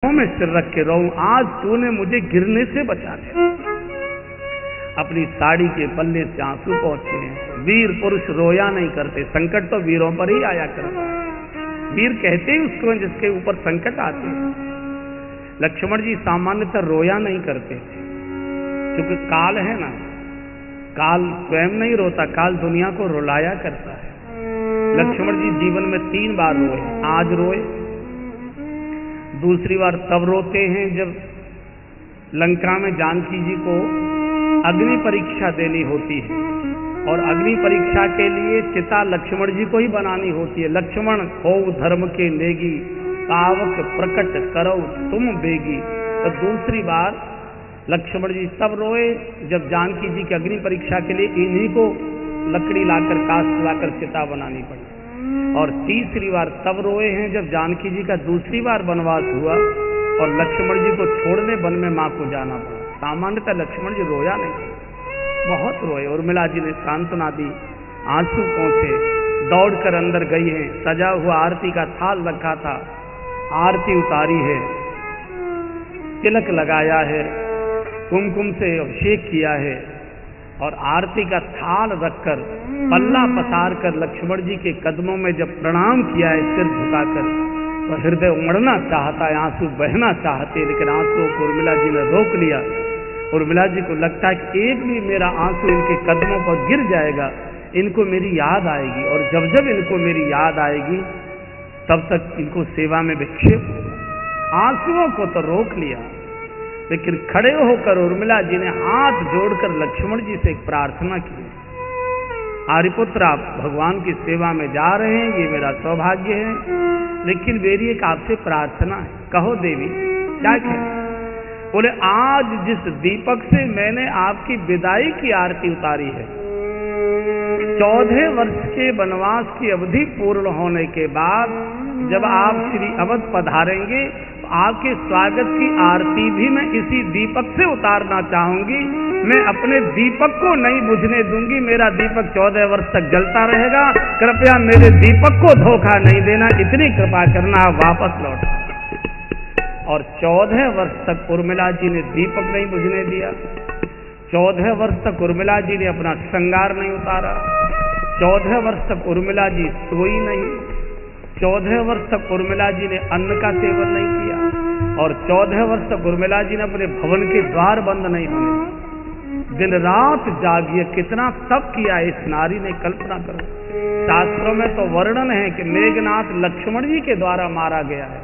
पैरों में सिर रख के रोऊं, आज तूने मुझे गिरने से बचा लिया। अपनी साड़ी के पल्ले से आंसू पहुंचे हैं। वीर पुरुष रोया नहीं करते, संकट तो वीरों पर ही आया करता है। वीर कहते ही उसको जिसके ऊपर संकट आते हैं। लक्ष्मण जी सामान्यतः रोया नहीं करते थे, क्योंकि काल है ना, काल स्वयं नहीं रोता, काल दुनिया को रुलाया करता है। लक्ष्मण जी जीवन में 3 बार रोए। आज रोए, दूसरी बार तब रोते हैं जब लंका में जानकी जी को अग्नि परीक्षा देनी होती है, और अग्नि परीक्षा के लिए चिता लक्ष्मण जी को ही बनानी होती है। लक्ष्मण हो धर्म के नेगी, पावक प्रकट करो तुम बेगी। तो दूसरी बार लक्ष्मण जी तब रोए जब जानकी जी की अग्नि परीक्षा के लिए इन्हीं को लकड़ी लाकर, काष्ठ लाकर चिता बनानी पड़ी। और तीसरी बार तब रोए हैं जब जानकी जी का दूसरी बार वनवास हुआ और लक्ष्मण जी को छोड़ने वन में मां को जाना पड़ा। सामान्यतः लक्ष्मण जी रोया नहीं, बहुत रोए। उर्मिला जी ने सांत्वना दी, आंसू पहुंचे, दौड़कर अंदर गई है। सजा हुआ आरती का थाल रखा था, आरती उतारी है, तिलक लगाया है, कुमकुम से अभिषेक किया है, और आरती का थाल रखकर पल्ला पसार कर लक्ष्मण जी के कदमों में जब प्रणाम किया है सिर झुकाकर, तो हृदय उमड़ना चाहता है, आंसू बहना चाहते, लेकिन आंसुओं को उर्मिला जी ने रोक लिया। उर्मिला जी को लगता है कि एक भी मेरा आंसू इनके कदमों पर गिर जाएगा, इनको मेरी याद आएगी, और जब जब इनको मेरी याद आएगी तब तक इनको सेवा में विक्षेप होगा। आंसुओं को तो रोक लिया, लेकिन खड़े होकर उर्मिला जी ने हाथ जोड़कर लक्ष्मण जी से एक प्रार्थना की, आर्यपुत्र आप भगवान की सेवा में जा रहे हैं, ये मेरा सौभाग्य है, लेकिन मेरी एक आपसे प्रार्थना है, कहो देवी क्या कहें। बोले आज जिस दीपक से मैंने आपकी विदाई की आरती उतारी है, 14 वर्ष के वनवास की अवधि पूर्ण होने के बाद जब आप श्री अवध पधारेंगे तो आपके स्वागत की आरती भी मैं इसी दीपक से उतारना चाहूंगी। मैं अपने दीपक को नहीं बुझने दूंगी, मेरा दीपक 14 वर्ष तक जलता रहेगा। कृपया मेरे दीपक को धोखा नहीं देना, इतनी कृपा करना, वापस लौट। और 14 वर्ष तक उर्मिला जी ने दीपक नहीं बुझने दिया। 14 वर्ष तक उर्मिला जी ने अपना श्रृंगार नहीं उतारा। 14 वर्ष तक उर्मिला जी सोई नहीं। 14 वर्ष तक उर्मिला जी ने अन्न का सेवन नहीं किया, और 14 वर्ष तक उर्मिला जी ने अपने भवन के द्वार बंद नहीं होने। दिन रात जागिए, कितना तप किया इस नारी ने, कल्पना करो। शास्त्रों में तो वर्णन है कि मेघनाथ लक्ष्मण जी के द्वारा मारा गया है,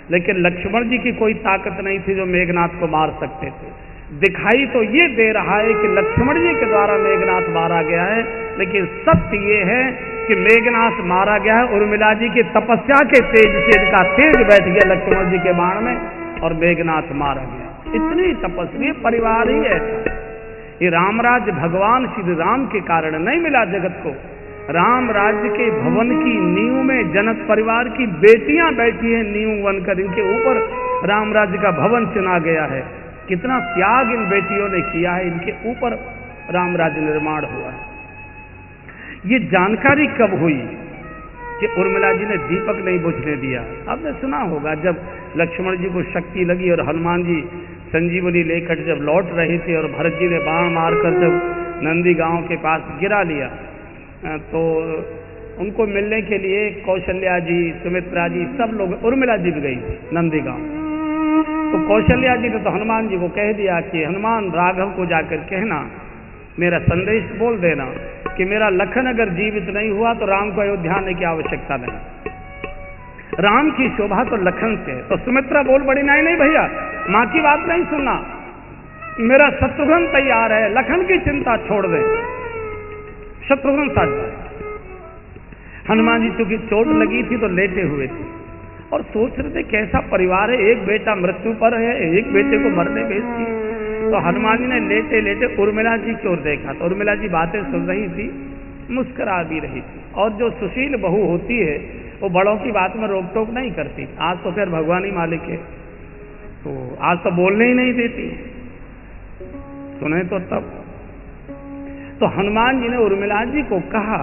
लेकिन लक्ष्मण जी की कोई ताकत नहीं थी जो मेघनाथ को मार सकते थे। दिखाई तो ये दे रहा है कि लक्ष्मण जी के द्वारा मेघनाथ मारा गया है, लेकिन सत्य ये है कि मेघनाथ मारा गया है उर्मिला जी की तपस्या के तेज से। इनका तेज बैठ गया लक्ष्मण जी के बाण में और मेघनाथ मारा गया। इतनी तपस्वी परिवार ही ऐसा। ये रामराज्य भगवान श्री राम के कारण नहीं मिला जगत को। राम राज्य के भवन की नींव में जनक परिवार की बेटियां बैठी हैं नींव बनकर, इनके ऊपर राम राज्य का भवन चुना गया है। कितना त्याग इन बेटियों ने किया है, इनके ऊपर राम राज्य निर्माण हुआ है। ये जानकारी कब हुई कि उर्मिला जी ने दीपक नहीं बुझने दिया? आपने सुना होगा जब लक्ष्मण जी को शक्ति लगी और हनुमान जी संजीवनी लेकर जब लौट रहे थे और भरत जी ने बाण मारकर जब नंदी गांव के पास गिरा लिया, तो उनको मिलने के लिए कौशल्या जी, सुमित्रा जी, सब लोग, उर्मिला जी भी गई नंदी गांव। तो कौशल्या जी ने तो हनुमान जी को कह दिया कि हनुमान राघव को जाकर कहना, मेरा संदेश बोल देना कि मेरा लखन अगर जीवित नहीं हुआ तो राम को अयोध्या आने की आवश्यकता नहीं, राम की शोभा तो लखन से। तो सुमित्रा बोल पड़ी, नहीं नहीं भैया, माँ की बात नहीं सुनना, मेरा शत्रुघ्न तैयार है, लखन की चिंता छोड़ दे, शत्रुघ्न साथ जाए। हनुमान जी चूंकि चोट लगी थी तो लेटे हुए थे और सोच रहे थे कैसा परिवार है, एक बेटा मृत्यु पर है, एक बेटे को मरने भेज दिए। तो हनुमान जी ने लेटे लेटे उर्मिला जी की ओर देखा, तो उर्मिला जी बातें सुन रही थी, मुस्कुरा भी रही थी। और जो सुशील बहू होती है वो बड़ों की बात में रोक टोक नहीं करती। आज तो फिर भगवान ही मालिक है, तो आज तो बोलने ही नहीं देती, सुने तो तब। तो हनुमान जी ने उर्मिला जी को कहा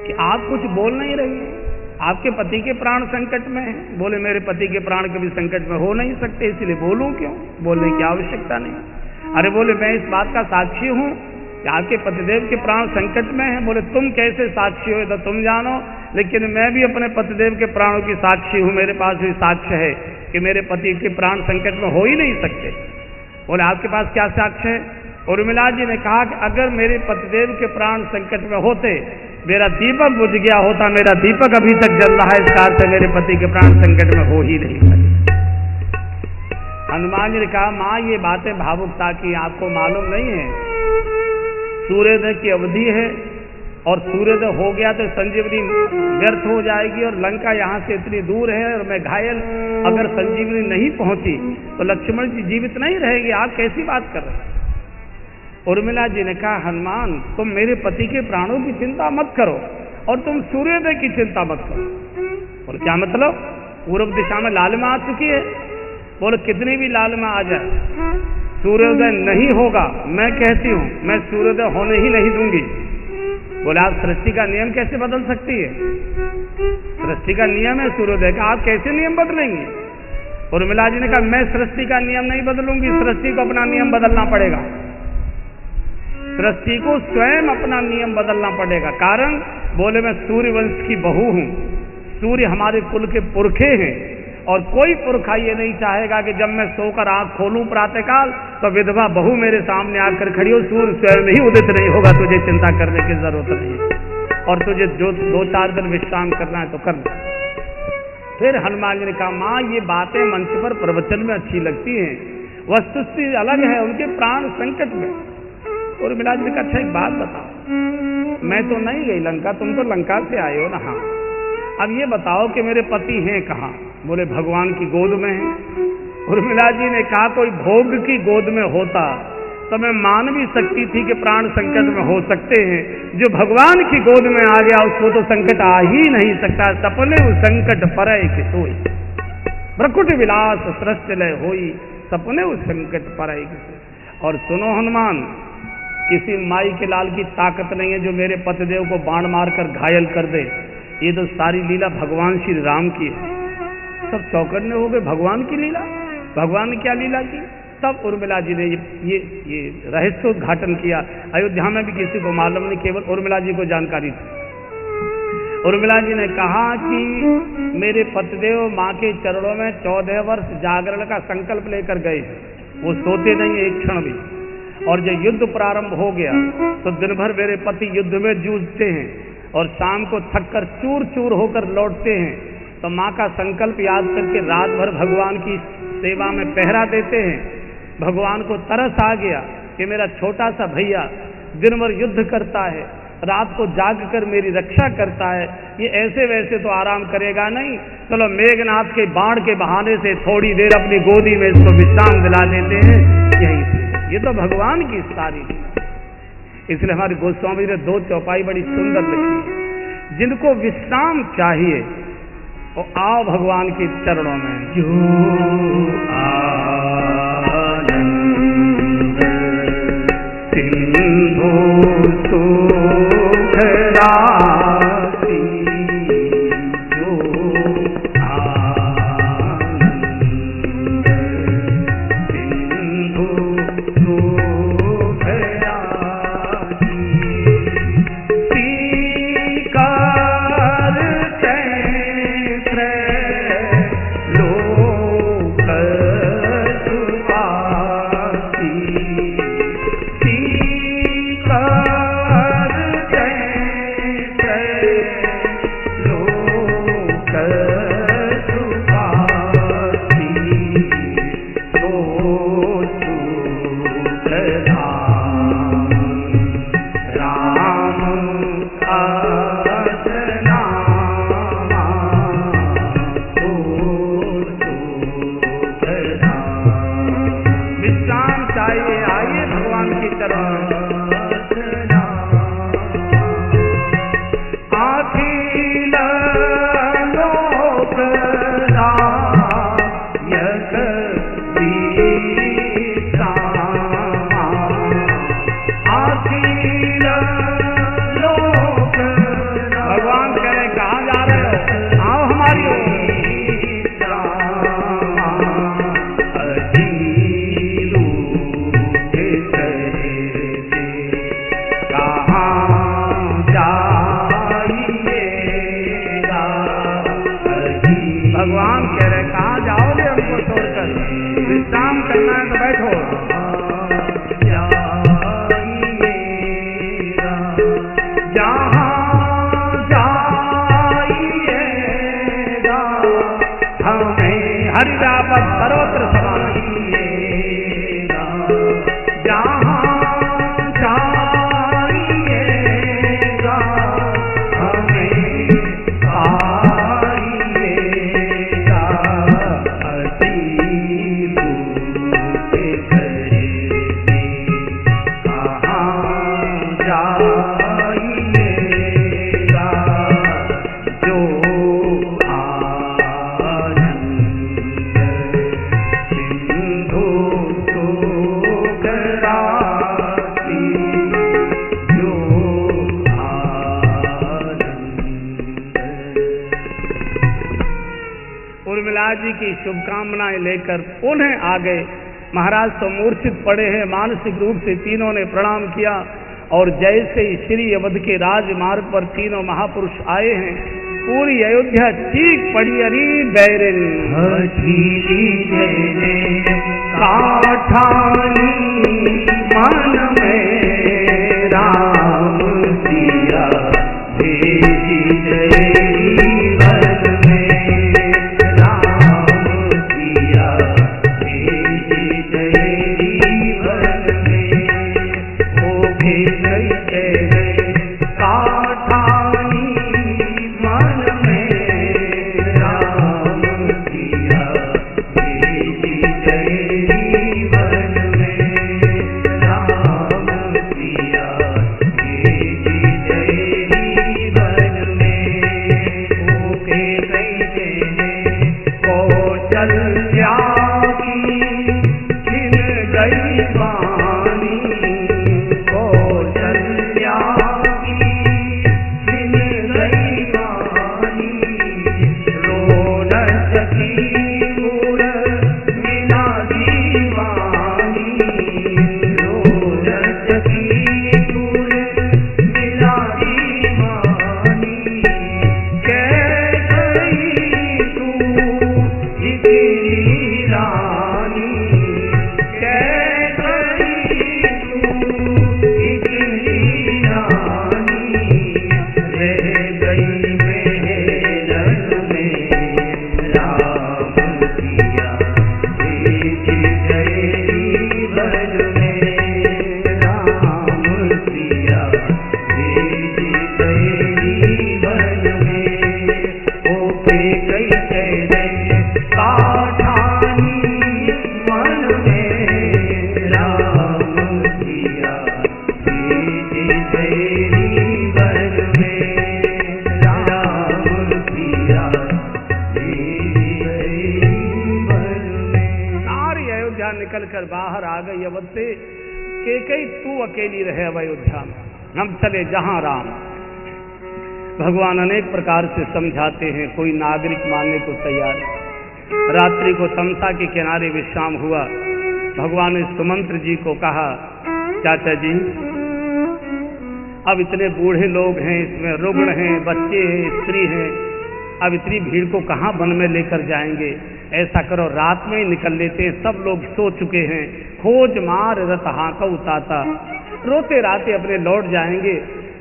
कि आप कुछ बोल नहीं रही हैं, आपके पति के प्राण संकट में हैं। बोले मेरे पति के प्राण कभी संकट में हो नहीं सकते, इसलिए बोलूं क्यों, बोलने की आवश्यकता नहीं। अरे बोले मैं इस बात का साक्षी हूं कि आपके पतिदेव के प्राण संकट में हैं। बोले तुम कैसे साक्षी हो तो तुम जानो, लेकिन मैं भी अपने पतिदेव के प्राणों की साक्षी हूं। मेरे पास भी साक्ष्य है कि मेरे पति के प्राण संकट में हो ही नहीं सकते। बोले आपके पास क्या साक्ष्य है? उर्मिला जी ने कहा कि अगर मेरे पतिदेव के प्राण संकट में होते, मेरा दीपक बुझ गया होता, मेरा दीपक अभी तक जल रहा है, इस कार से मेरे पति के प्राण संकट में हो ही नहीं सकते। हनुमान जी ने कहा माँ ये बातें भावुकता की, आपको मालूम नहीं है सूर्योदय की अवधि है, और सूर्योदय हो गया तो संजीवनी व्यर्थ हो जाएगी, और लंका यहाँ से इतनी दूर है और मैं घायल, अगर संजीवनी नहीं पहुंची तो लक्ष्मण जी जीवित नहीं रहेंगे। आप कैसी बात कर रहे हैं? उर्मिला जी ने कहा हनुमान तुम मेरे पति के प्राणों की चिंता मत करो, और तुम सूर्योदय की चिंता मत करो। और क्या मतलब? पूर्व दिशा में लालिमा आ चुकी है। बोले कितनी भी लालिमा आ जाए, सूर्योदय नहीं होगा, मैं कहती हूं मैं सूर्योदय होने ही नहीं दूंगी। बोले आप सृष्टि का नियम कैसे बदल सकती है? सृष्टि का नियम है सूर्योदय का, आप कैसे नियम बदलेंगे? उर्मिला जी ने कहा मैं सृष्टि का नियम नहीं बदलूंगी, सृष्टि को अपना नियम बदलना पड़ेगा। सृष्टि को स्वयं अपना नियम बदलना पड़ेगा। कारण बोले मैं सूर्य वंश की बहू हूं, सूर्य हमारे कुल के पुरखे हैं, और कोई पुरखा ये नहीं चाहेगा कि जब मैं सोकर आंख खोलूं प्रातःकाल तो विधवा बहू मेरे सामने आकर खड़ी हो, सूर्य स्वयं ही उदित नहीं होगा, तुझे चिंता करने की जरूरत नहीं, और तुझे जो 2-4 दिन विश्राम करना है तो करना। फिर हनुमान जी ने कहा माँ ये बातें मंच पर प्रवचन में अच्छी लगती हैं, वस्तुस्थिति अलग है, उनके प्राण संकट में। और उर्मिला जी ने कहा अच्छा एक बात बताओ, मैं तो नहीं गई लंका, तुम तो लंका से आए हो ना। हाँ अब ये बताओ कि मेरे पति हैं कहाँ? बोले भगवान की गोद में हैं। उर्मिला जी ने कहा कोई भोग की गोद में होता तो मैं मान भी सकती थी कि प्राण संकट में हो सकते हैं, जो भगवान की गोद में आ गया उसको तो संकट आ ही नहीं सकता। सपने संकट परय के सोई, प्रकुट विलास सृष्टि लय होई, सपने उस संकट परय के सोई। और सुनो हनुमान, किसी माई के लाल की ताकत नहीं है जो मेरे पतिदेव को बाण मारकर घायल कर दे। ये तो सारी लीला भगवान श्री राम की है। सब चौकन्ने हो गए, भगवान की लीला, भगवान ने क्या लीला की? तब उर्मिला जी ने ये रहस्योद्घाटन किया। अयोध्या में भी किसी को मालूम नहीं, केवल उर्मिला जी को जानकारी थी। उर्मिला जी ने कहा कि मेरे पतिदेव माँ के चरणों में 14 वर्ष जागरण का संकल्प लेकर गए, वो सोते नहीं एक क्षण भी, और जब युद्ध प्रारंभ हो गया तो दिन भर मेरे पति युद्ध में जूझते हैं, और शाम को थककर चूर चूर होकर लौटते हैं, तो माँ का संकल्प याद करके रात भर भगवान की सेवा में पहरा देते हैं। भगवान को तरस आ गया कि मेरा छोटा सा भैया दिन भर युद्ध करता है, रात को जाग कर मेरी रक्षा करता है, ये ऐसे वैसे तो आराम करेगा नहीं, चलो मेघनाथ के बाण के बहाने से थोड़ी देर अपनी गोदी में इसको विश्राम दिला देते हैं। यही से ये तो भगवान की सारी, इसलिए हमारे गोस्वामी ने 2 चौपाई बड़ी सुंदर लिखी है। जिनको विश्राम चाहिए वो आओ भगवान के चरणों में। जो आनंद सिंधु सुख राशि, जो आनंद सिंधु सुख राशि, सीकर चैत्र लोक सुवासी, सीकर चैत्र लोक सुवासी, तो सुख धाम राम अजनामा, तो सुख धाम विश्राम चाहिए, आइए भगवान की चरण में। अखिल लोक नायक विश्रामा, अखिल लोक भगवान कह रहे कहाँ जा रहे हो? करना है तो बैठो। हरि व्यापक सर्वत्र समाना, जहाँ जाइएगा हमें पाइएगा, अति दूर करके कहाँ जाइएगा, जो उर्मिला जी की शुभकामनाएं लेकर पुनः आ गए। महाराज तो मूर्छित पड़े हैं, मानसिक रूप से तीनों ने प्रणाम किया और जैसे ही श्री अवध के राजमार्ग पर तीनों महापुरुष आए हैं, पूरी अयोध्या चीख पड़ी, अरे बैरन काठानी मन में राम सिया भेजी तेरी वन में, राम सिया भेजी तेरी वन में, वो भेज गए काठानी मन में राम सिया भेजी तेरी वन में, राम सिया भेजी तेरी वन में, ओके कैसे कौशल्या की छिन गई वाणी, कौशल्या की छिन गई वाणी, रो न सकी मूर मिला दीवानी, रो न सकी मूर मिला दीवानी, कह गई तू इतनी रानी, कह गई तू इतनी रानी, रह गई मेहरत में राम सिया भेजी तेरी वन में, राम सिया भेजी तेरी वन में, ओके कैसे काठानी मन में राम सिया भेजी तेरी वन में, राम सिया भेजी तेरी वन में। सारी अयोध्या निकल कर बाहर आ गई अवध से। केकई तू अकेली रहे अब अयोध्या में, हम चले जहां राम। भगवान अनेक प्रकार से समझाते हैं, कोई नागरिक मानने को तैयार नहीं। रात्रि को तमसा के किनारे विश्राम हुआ। भगवान ने सुमंत्र जी को कहा, चाचा जी अब इतने बूढ़े लोग हैं, इसमें रुग्ण हैं, बच्चे हैं, स्त्री हैं, अब इतनी भीड़ को कहाँ वन में लेकर जाएंगे? ऐसा करो रात में ही निकल लेते हैं, सब लोग सो चुके हैं। खोज मार रत हाँका उताता, रोते राते अपने लौट जाएंगे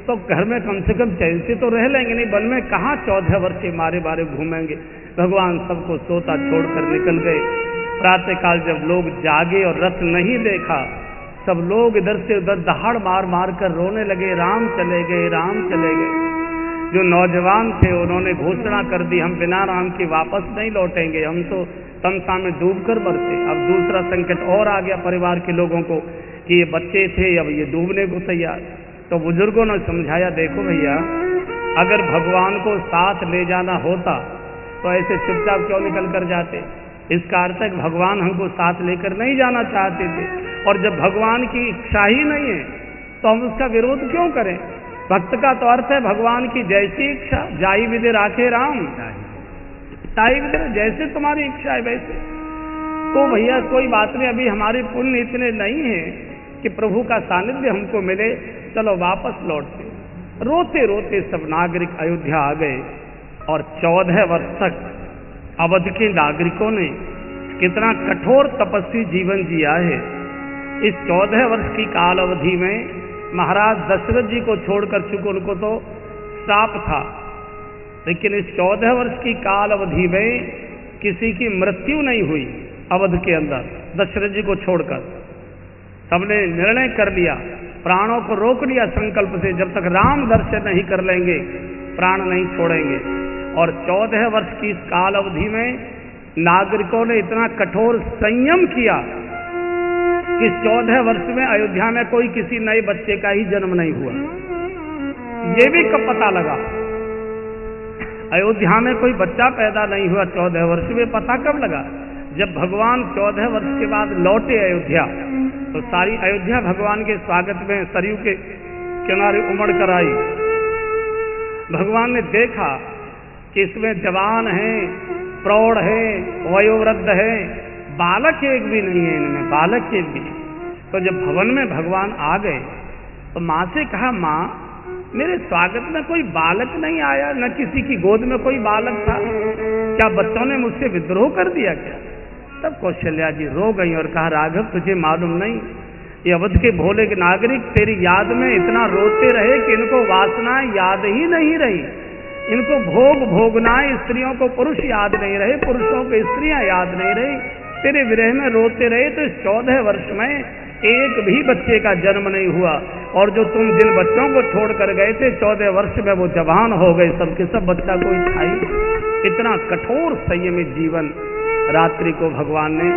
तो घर में कम से कम चैन से तो रह लेंगे, नहीं वन में कहाँ 14 वर्ष के मारे मारे घूमेंगे। भगवान सबको सोता छोड़कर निकल गए। प्रातःकाल जब लोग जागे और रथ नहीं देखा, सब लोग इधर से उधर दहाड़ मार मार कर रोने लगे, राम चले गए, राम चले गए। जो नौजवान थे उन्होंने घोषणा कर दी, हम बिना राम के वापस नहीं लौटेंगे, हम तो तमसा में डूब कर मरते। अब दूसरा संकट और आ गया परिवार के लोगों को कि ये बच्चे थे, अब ये डूबने को तैयार। तो बुजुर्गों ने समझाया, देखो भैया अगर भगवान को साथ ले जाना होता तो ऐसे चुपचाप क्यों निकल कर जाते? इसका अर्थ है भगवान हमको साथ लेकर नहीं जाना चाहते थे, और जब भगवान की इच्छा ही नहीं है तो हम उसका विरोध क्यों करें? भक्त का तो अर्थ है भगवान की जैसी इच्छा, जाई विदे राखे राम, ताई विदे, जैसे तुम्हारी इच्छा है वैसे। तो भैया कोई बात नहीं, अभी हमारे पुण्य इतने नहीं है कि प्रभु का सानिध्य हमको मिले, चलो वापस लौटते। रोते रोते सब नागरिक अयोध्या आ गए और 14 वर्ष तक अवध के नागरिकों ने कितना कठोर तपस्वी जीवन जिया है। इस 14 वर्ष की काल अवधि में महाराज दशरथ जी को छोड़कर, चूंकि उनको तो श्राप था, लेकिन इस 14 वर्ष की काल अवधि में किसी की मृत्यु नहीं हुई अवध के अंदर। दशरथ जी को छोड़कर सबने निर्णय कर लिया, प्राणों को रोक लिया संकल्प से, जब तक राम दर्शन नहीं कर लेंगे प्राण नहीं छोड़ेंगे। और 14 वर्ष की इस काल अवधि में नागरिकों ने इतना कठोर संयम किया कि 14 वर्ष में अयोध्या में कोई किसी नए बच्चे का ही जन्म नहीं हुआ। ये भी कब पता लगा? अयोध्या में कोई बच्चा पैदा नहीं हुआ 14 वर्ष में, पता कब लगा? जब भगवान 14 वर्ष के बाद लौटे अयोध्या, तो सारी अयोध्या भगवान के स्वागत में सरयू के किनारे उमड़ कर आई। भगवान ने देखा कि इसमें जवान है, प्रौढ़ है, वयोवृद्ध है, बालक एक भी नहीं है इनमें, बालक एक भी। तो जब भवन में भगवान आ गए तो माँ से कहा, माँ मेरे स्वागत में कोई बालक नहीं आया, न किसी की गोद में कोई बालक था, क्या बच्चों ने मुझसे विद्रोह कर दिया क्या? तब कौशल्या जी रो गई और कहा, राघव तुझे मालूम नहीं, ये अवध के भोले के नागरिक तेरी याद में इतना रोते रहे कि इनको वासना याद ही नहीं रही, इनको भोग भोगनाएं स्त्रियों को पुरुष याद नहीं रहे, पुरुषों को स्त्रियां याद नहीं रही, तेरे विरह में रोते रहे। तो इस 14 वर्ष में एक भी बच्चे का जन्म नहीं हुआ, और जो तुम जिन बच्चों को छोड़ कर गए थे 14 वर्ष में वो जवान हो गए, सबके सब बच्चा कोई था ही। इतना कठोर संयमित जीवन रात्रि को भगवान ने